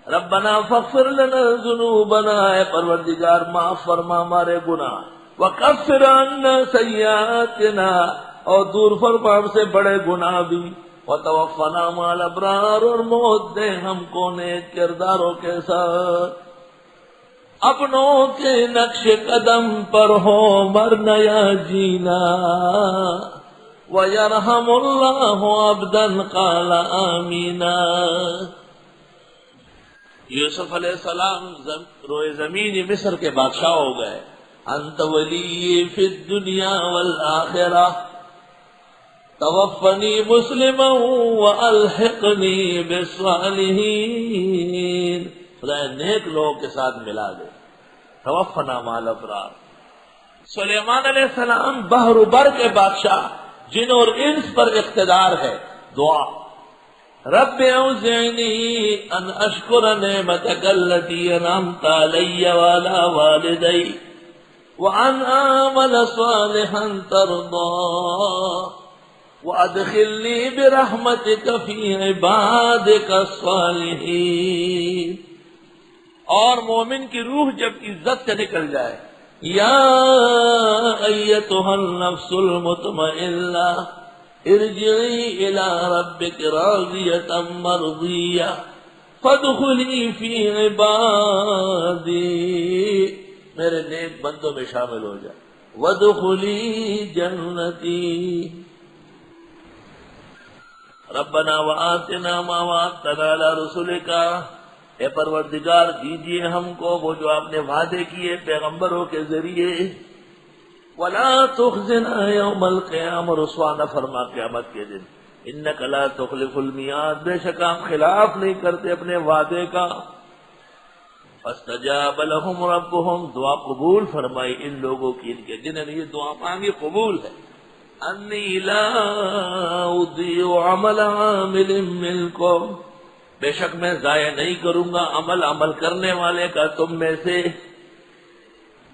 ربنا فاغفر لنا ذنوبنا، اے پروردگار معاف فرما ہمارے گناہ، وکفر عنا سیئاتنا، اور دور فرما ہم سے بڑے گناہ بھی، وتوفنا مع الابرار، اور موت دے ہم کو نیک کرداروں کے ساتھ۔ اپنوں کے نقش قدم پر ہو مرنا یا جینا، وَيَرْحَمُ اللَّهُ عَبْدًا قَالَ آمِينَ۔ یوسف علیہ السلام روئے زمین مصر کے بادشاہ ہو گئے۔ انت ولی فی الدنیا والآخرہ، توفنی مسلما والحقنی بالصالحین، خدا نیک لوگوں کے ساتھ ملا دے۔ توفنا مع الابرار۔ سلیمان علیہ السلام بحر و بر کے بادشاہ، جن اور انس پر اقتدار ہے۔ دعا، رب اوزعنی ان اشکر نعمتک التی انعمت علی وعلی والدی وان اعمل صالحا ترضاه وادخلنی برحمتک فی عبادک الصالحین۔ اور مومن کی روح جب عزت سے نکل جائے، یا ایتھا النفس المطمئنہ ارجعی الی ربک راضیۃ مرضیہ فادخلی فی عبادی، میرے نیک بندوں میں شامل ہو جائے، وادخلی جنتی۔ ربنا وآتنا ما وعدتنا علی رسلک، اے پروردگار دیجیے ہم کو وہ جو آپ نے وعدے کیے پیغمبروں کے ذریعے، ولا تخزنا یوم القیامہ، رسوا نہ فرما قیامت کے دن، انک لا تخلف المیعاد، بے شک آپ خلاف نہیں کرتے اپنے وعدے کا۔ فاستجاب لهم ربهم، دعا قبول فرمائی ان لوگوں کی، ان کے جنہوں نے یہ دعا مانگی قبول ہے۔ انی لا اضیع عمل عامل منکم، بے شک میں ضائع نہیں کروں گا عمل کرنے والے کا تم میں سے،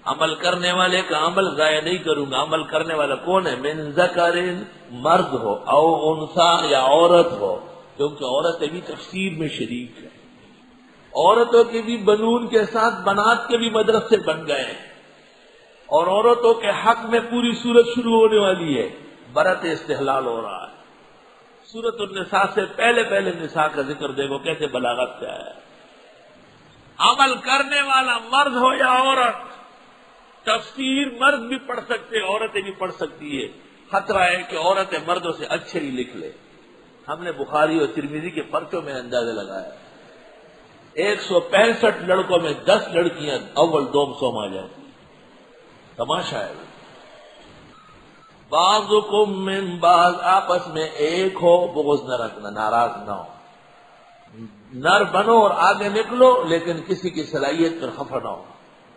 عمل کرنے والے کا عمل ضائع نہیں کروں گا۔ عمل کرنے والا کون ہے؟ من ذکر، مرد ہو، او انثی، یا عورت ہو، کیونکہ عورتیں بھی تفسیر میں شریک ہے۔ عورتوں کے بھی بنون کے ساتھ بنات کے بھی مدرسے بن گئے ہیں، اور عورتوں کے حق میں پوری سورت شروع ہونے والی ہے، برت استحلال ہو رہا ہے۔ سورت النساء سے پہلے نساء کا ذکر دیکھو کیسے بلاغت سے آیا ہے۔ عمل کرنے والا مرد ہو یا عورت، تفسیر مرد بھی پڑھ سکتے، عورتیں بھی پڑھ سکتی ہے۔ خطرہ ہے کہ عورتیں مردوں سے اچھے ہی لکھ لے۔ ہم نے بخاری اور ترمذی کے پرچوں میں اندازہ لگایا، 165 لڑکوں میں 10 لڑکیاں اول دوم سوم آ جائیں۔ تماشا ہے، بعضکم من بعض، آپس میں ایک ہو، بغض نہ رکھنا، ناراض نہ ہو، نر بنو اور آگے نکلو، لیکن کسی کی صلاحیت پر خفا نہ ہو۔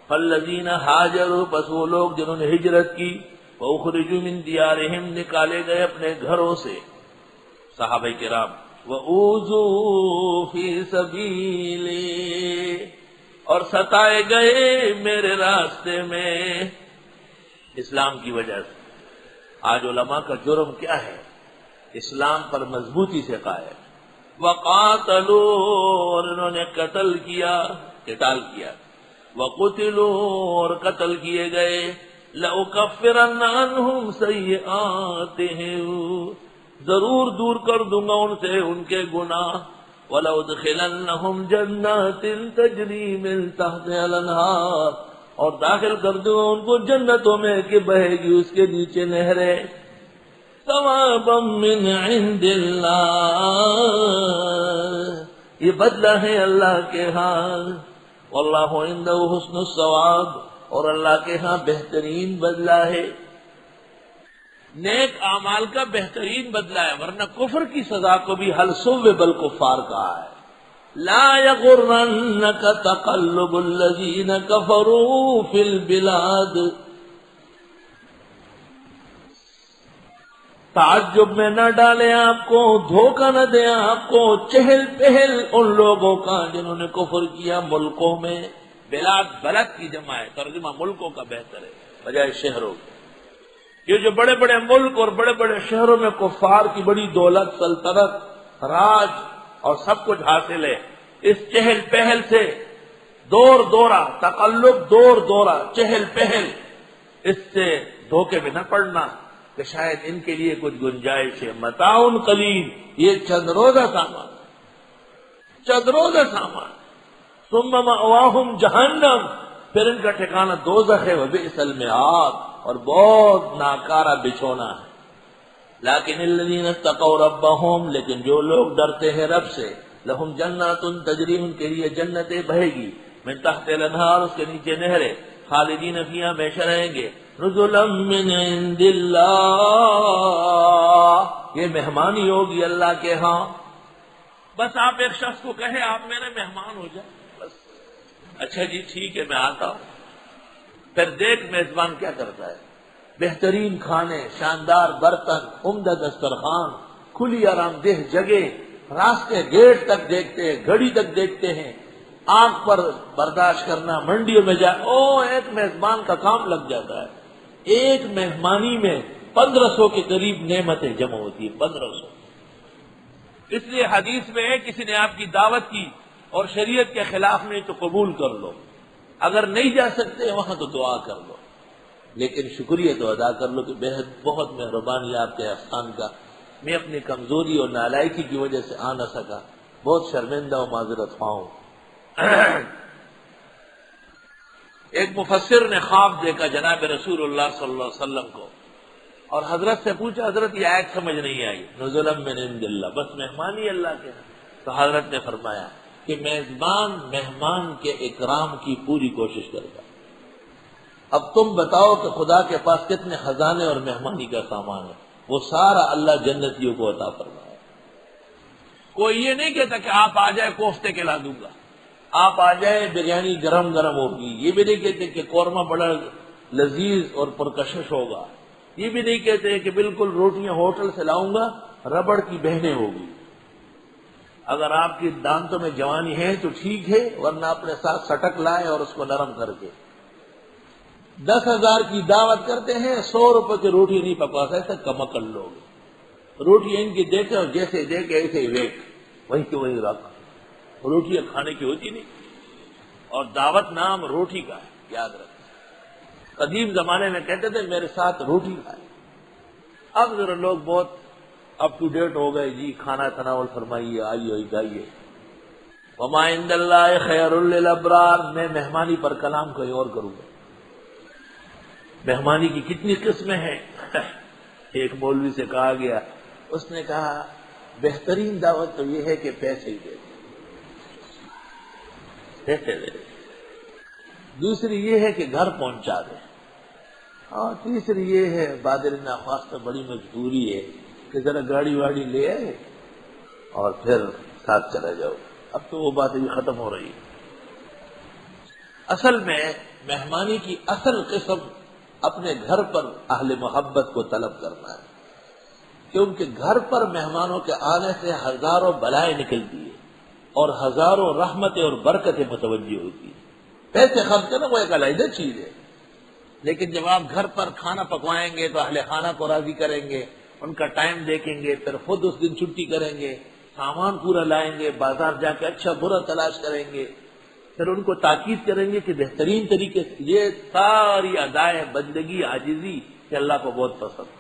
فالذین ہاجروا، پس وہ لوگ جنہوں نے ہجرت کی، واخرجوا من دیارہم، نکالے گئے اپنے گھروں سے، صحابہ کرام، واوذوا فی سبیلی، اور ستائے گئے میرے راستے میں اسلام کی وجہ سے۔ آج علماء کا جرم کیا ہے؟ اسلام پر مضبوطی سے قائم، وقاتلوا، اور انہوں نے قتل کیا، وقتلوا، اور قتل کیے گئے، لأکفرن عنہم سیئاتہم، ضرور دور کر دوں گا ان سے ان کے گناہ، ولأدخلنہم جنات تجری من تحتہا الانہار، اور داخل کر دوں گا ان کو جنتوں میں کہ بہے گی اس کے نیچے نہریں، ثوابا من عند اللہ، یہ بدلہ ہے اللہ کے ہاں، واللہ عندہ حسن الثواب، اور اللہ کے ہاں بہترین بدلہ ہے، نیک اعمال کا بہترین بدلہ ہے، ورنہ کفر کی سزا کو بھی حل ثوب الکفار کہا ہے۔ لا یغرنک تقلب الذین کفروا فی البلاد، تعجب میں نہ ڈالے آپ کو، دھوکہ نہ دیں آپ کو، چہل پہل ان لوگوں کا جنہوں نے کفر کیا ملکوں میں۔ بلاد بلد کی جمع ہے، ترجمہ ملکوں کا بہتر ہے بجائے شہروں کے۔ یہ جو بڑے بڑے ملک اور بڑے بڑے شہروں میں کفار کی بڑی دولت، سلطنت، راج اور سب کچھ حاصل ہے، اس چہل پہل سے دور دورہ، تقلب دور دورہ، چہل پہل، اس سے دھوکے میں نہ پڑنا کہ شاید ان کے لیے کچھ گنجائش ہے. متاع قلیل، یہ چند روزہ سامان، چند روزہ سامان. ثم مأواہم جہنم، پھر ان کا ٹھکانہ دوزخ ہے. وبئس المہاد، اور بہت ناکارہ بچھونا ہے. لیکن الذین اتقوا ربہم، لیکن جو لوگ ڈرتے ہیں رب سے، لہم جنات تجری، ان کے لیے جنتیں بہے گی، من تحت الانہار، اس کے نیچے نہریں، خالدین فیہا، ہمیشہ رہیں گے. نزلا من عند اللہ، یہ مہمانی ہوگی اللہ کے ہاں. بس آپ ایک شخص کو کہیں آپ میرے مہمان ہو جائیں، بس اچھا جی ٹھیک ہے میں آتا ہوں. پھر دیکھ میزبان کیا کرتا ہے، بہترین کھانے، شاندار برتن، عمدہ دسترخوان، کھلی آرام دہ جگہ، راستے گیٹ تک دیکھتے ہیں، گھڑی تک دیکھتے ہیں، آنکھ پر برداشت کرنا، منڈیوں میں ایک میزبان کا کام لگ جاتا ہے. ایک مہمانی میں 1500 کے قریب نعمتیں جمع ہوتی ہیں، 1500. اس لیے حدیث میں ہے کسی نے آپ کی دعوت کی اور شریعت کے خلاف نہیں تو قبول کر لو، اگر نہیں جا سکتے وہاں تو دعا کر لو، لیکن شکریہ تو ادا کر لو کہ بہت مہربانی آپ کے احسان کا، میں اپنی کمزوری اور نالائکی کی وجہ سے آ نہ سکا، بہت شرمندہ و معذرت خواہ ہوں. ایک مفسر نے خواب دیکھا جناب رسول اللہ صلی اللہ علیہ وسلم کو، اور حضرت سے پوچھا حضرت یہ آیت سمجھ نہیں آئی، نزلا من عند اللہ، بس مہمانی اللہ کے. تو حضرت نے فرمایا کہ میزبان مہمان کے اکرام کی پوری کوشش کرے گا. اب تم بتاؤ کہ خدا کے پاس کتنے خزانے اور مہمانی کا سامان ہے، وہ سارا اللہ جنتیوں کو عطا فرمایا. کوئی یہ نہیں کہتا کہ آپ آ جائے کوفتے کھلا دوں گا، آپ آ جائے بریانی گرم گرم ہوگی، یہ بھی نہیں کہتے کہ قورمہ بڑا لذیذ اور پرکشش ہوگا، یہ بھی نہیں کہتے کہ بالکل روٹیاں ہوٹل سے لاؤں گا ربڑ کی بہنیں ہوگی. اگر آپ کی دانتوں میں جوانی ہے تو ٹھیک ہے، ورنہ اپنے ساتھ سٹک لائیں اور اس کو نرم کر کے. 10,000 کی دعوت کرتے ہیں، 100 روپے کی روٹی نہیں پکوا سکتے، کمکل لوگ. روٹی ان کی دیکھے اور جیسے دیکھے ایسے ہی ویک، وہی کہ وہی رکھ. روٹیاں کھانے کی ہوتی نہیں، اور دعوت نام روٹی کا ہے، یاد رکھ. قدیم زمانے میں کہتے تھے میرے ساتھ روٹی کھائے. اب ذرا لوگ بہت اپ ٹو ڈیٹ ہو گئے، جی کھانا تناول فرمائیے، آئیے گائیے. وما عند اللہ خیر للابرار، میں مہمانی پر کلام کوئی اور کروں گا. مہمانی کی کتنی قسمیں ہیں. ایک مولوی سے کہا گیا، اس نے کہا بہترین دعوت تو یہ ہے کہ پیسے ہی دے، پیسے دے. دوسری یہ ہے کہ گھر پہنچا دے، اور تیسری یہ ہے بادل ناخواستہ بڑی مجبوری ہے کہ ذرا گاڑی واڑی لے آئے اور پھر ساتھ چلا جاؤ. اب تو وہ بات بھی ختم ہو رہی ہے. اصل میں مہمانی کی اصل قسم اپنے گھر پر اہل محبت کو طلب کرنا ہے، کیونکہ گھر پر مہمانوں کے آنے سے ہزاروں بلائیں نکلتی ہے اور ہزاروں رحمتیں اور برکتیں متوجہ ہوتی ہیں. پیسے خرچ کرنا وہ ایک علیحدہ چیز ہے، لیکن جب آپ گھر پر کھانا پکوائیں گے تو اہل خانہ کو راضی کریں گے، ان کا ٹائم دیکھیں گے، پھر خود اس دن چھٹی کریں گے، سامان پورا لائیں گے، بازار جا کے اچھا برا تلاش کریں گے، پھر ان کو تاکید کریں گے کہ بہترین طریقے سے. یہ ساری ادائے بندگی عاجزی کہ اللہ کو بہت پسند.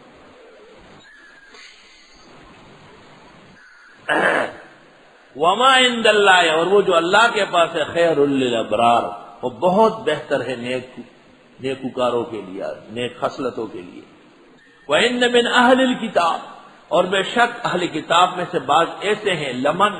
وما عند اللہ، اور وہ جو اللہ کے پاس ہے، خیر للابرار، وہ بہت بہتر ہے نیکوکاروں کے لیے، نیک خصلتوں کے لیے. وَإِنَّ مِنْ أَهْلِ الْكِتَابِ، اور بے شک اہل کتاب میں سے بعض ایسے ہیں، لمن،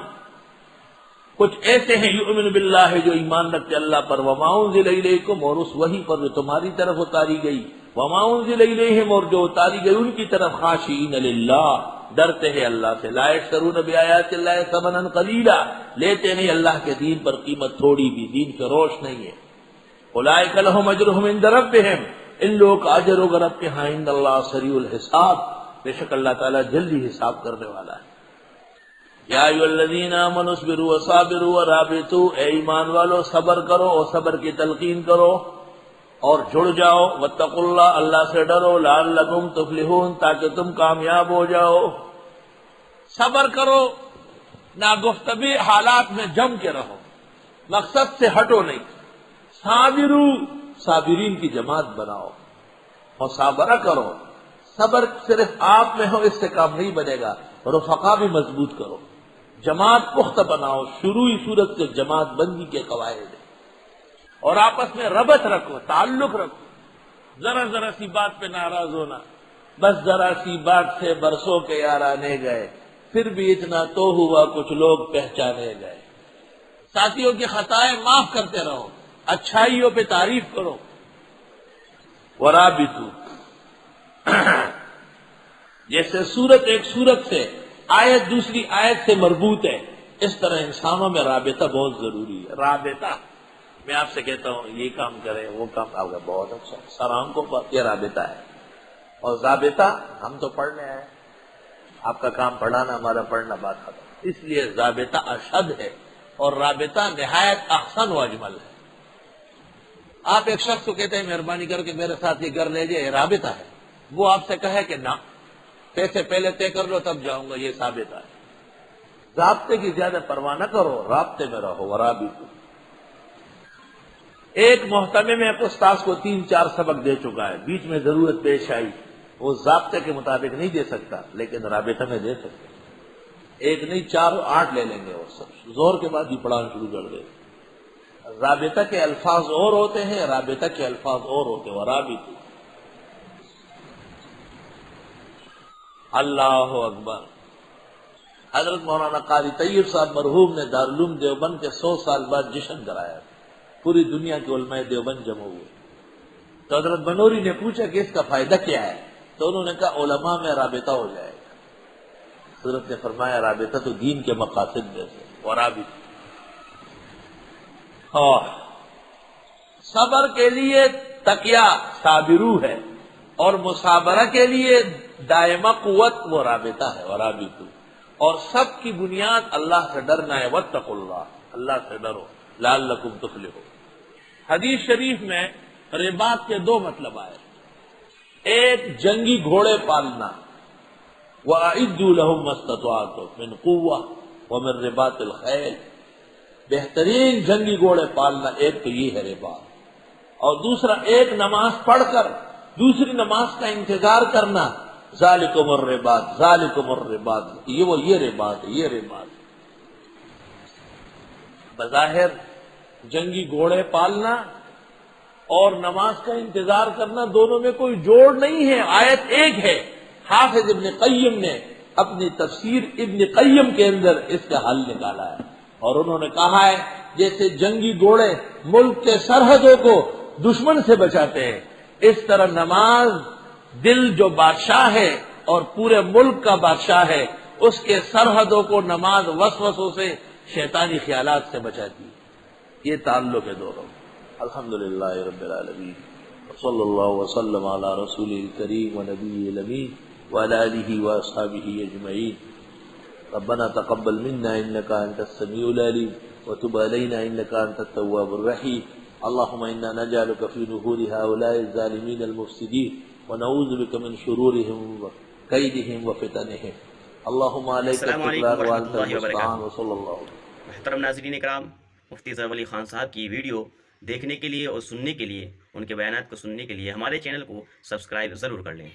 کچھ ایسے ہیں، یؤمن باللہ، جو ایمان رکھتے اللہ پر، وما انزل الیکم، اور اس وحی پر جو تمہاری طرف اتاری گئی، وما انزل الیہم، اور جو اتاری گئی ان کی طرف، خاشعین للہ، ڈرتے ہیں اللہ سے، لا یشترون بآیات اللہ ثمنا قلیلا، لیتے نہیں اللہ کے دین پر قیمت تھوڑی بھی، دین فروش نہیں ہے. اولئک لہم اجرہم عند ربہم، ان لوگوں کا اجر ہوگا رب کے ہاں، ان اللہ سریع الحساب، بے شک اللہ تعالیٰ جلدی حساب کرنے والا ہے. یا ایھا الذین آمنوا اصبروا وصابروا ورابطوا، اے ایمان والو صبر کرو اور صبر کی تلقین کرو اور جڑ جاؤ. واتقوا اللہ، اللہ سے ڈرو. لعلکم تفلحون، تاکہ تم کامیاب ہو جاؤ. صبر کرو، ناگفتگی حالات میں جم کے رہو. مقصد سے ہٹو نہیں. صابرو، صابرین کی جماعت بناؤ، مصابرہ کرو. صبر صرف آپ میں ہو اس سے کام نہیں بنے گا، رفقا بھی مضبوط کرو، جماعت پختہ بناؤ. شروعی صورت سے جماعت بندی کے قواعد ہیں، اور آپس میں ربط رکھو، تعلق رکھو. ذرا ذرا سی بات پہ ناراض ہونا، بس ذرا سی بات سے برسوں کے یارانے گئے، پھر بھی اتنا تو ہوا کچھ لوگ پہچانے گئے. ساتھیوں کی خطائیں معاف کرتے رہو، اچھائیوں پہ تعریف کرو. ورابطو، جیسے سورت ایک سورت سے، آیت دوسری آیت سے مربوط ہے، اس طرح انسانوں میں رابطہ بہت ضروری ہے. رابطہ، میں آپ سے کہتا ہوں یہ کام کریں وہ کام، آپ کا بہت اچھا، سلام کو یہ رابطہ ہے. اور ضابطہ، ہم تو پڑھنے آئے، آپ کا کام پڑھانا، ہمارا پڑھنا بات ختم. اس لیے ضابطہ اشد ہے، اور رابطہ نہایت احسن و اجمل ہے. آپ ایک شخص کو کہتے ہیں مہربانی کر کے میرے ساتھ یہ گھر لے جائے، یہ رابطہ ہے. وہ آپ سے کہے کہ نہ، پیسے پہلے طے کر لو تب جاؤں گا، یہ ثابتہ ہے. ضابطے کی زیادہ پرواہ نہ کرو، رابطے میں رہو. ورابطو، ایک محتمے میں ایک استاذ کو 3-4 سبق دے چکا ہے، بیچ میں ضرورت پیش آئی، وہ ضابطے کے مطابق نہیں دے سکتا لیکن رابطے میں دے سکتا. ایک نہیں 4-8 لے لیں گے، اور سب زور کے بعد ہی پڑھانا شروع کر دے. رابطہ کے الفاظ اور ہوتے ہیں، رابطہ کے الفاظ اور ہوتے ہیں. ورابطو، اللہ اکبر. حضرت مولانا قاری طیب صاحب مرحوم نے دارالعلوم دیوبند کے 100 سال بعد جشن کرایا، پوری دنیا کے علماء دیوبند جمع ہوئے. تو حضرت بنوری نے پوچھا کہ اس کا فائدہ کیا ہے، تو انہوں نے کہا علماء میں رابطہ ہو جائے گا. حضرت نے فرمایا رابطہ تو دین کے مقاصد میں سے. ورابطہ، صبر کے لیے تقیہ صابرو ہے، اور مصابرہ کے لیے دائمہ قوت وہ رابطہ ہے. ورابطو، اور سب کی بنیاد اللہ سے ڈرنا ہے. واتقوا اللہ، اللہ سے ڈرو، لعلکم تفلحون. حدیث شریف میں رباط کے 2 مطلب آئے. ایک جنگی گھوڑے پالنا، وَأَعِدُّوا لَهُم مَّا اسْتَطَعْتُم مِّن قُوَّةٍ وَمِن رِّبَاطِ الْخَيْلِ. بہترین جنگی گھوڑے پالنا ایک تو یہ ہے رباط، اور دوسرا ایک نماز پڑھ کر دوسری نماز کا انتظار کرنا. ذالکم الرباط، ذالکم الرباط، یہ رباط ہے، یہ رباط. بظاہر جنگی گھوڑے پالنا اور نماز کا انتظار کرنا دونوں میں کوئی جوڑ نہیں ہے، آیت ایک ہے. حافظ ابن قیم نے اپنی تفسیر ابن قیم کے اندر اس کا حل نکالا ہے، اور انہوں نے کہا ہے جیسے جنگی گھوڑے ملک کے سرحدوں کو دشمن سے بچاتے ہیں، اس طرح نماز دل جو بادشاہ ہے اور پورے ملک کا بادشاہ ہے، اس کے سرحدوں کو نماز وسوسوں سے، شیطانی خیالات سے بچاتی ہے. یہ تعلق ہے دونوں. الحمدللہ رب العالمین، صلی اللہ وسلم علی رسول الکریم و نبی الامین وعلی آلہ واصحابہ اجمعین. ربنا تقبل منا انك انت السميع العليم وتب علينا انك انت التواب الرحيم. اللهم انا نجعلك في نحور هؤلاء الظالمين المفسدين ونعوذ بك من شرورهم وكيدهم وفتنهم. اللهم عليك التكلان وانت المستعان وصلى الله. محترم ناظرین اکرام، مفتی ظفر علی خان صاحب کی ویڈیو دیکھنے کے لیے اور سننے کے لیے، ان کے بیانات کو سننے کے لیے ہمارے چینل کو سبسکرائب ضرور کر لیں.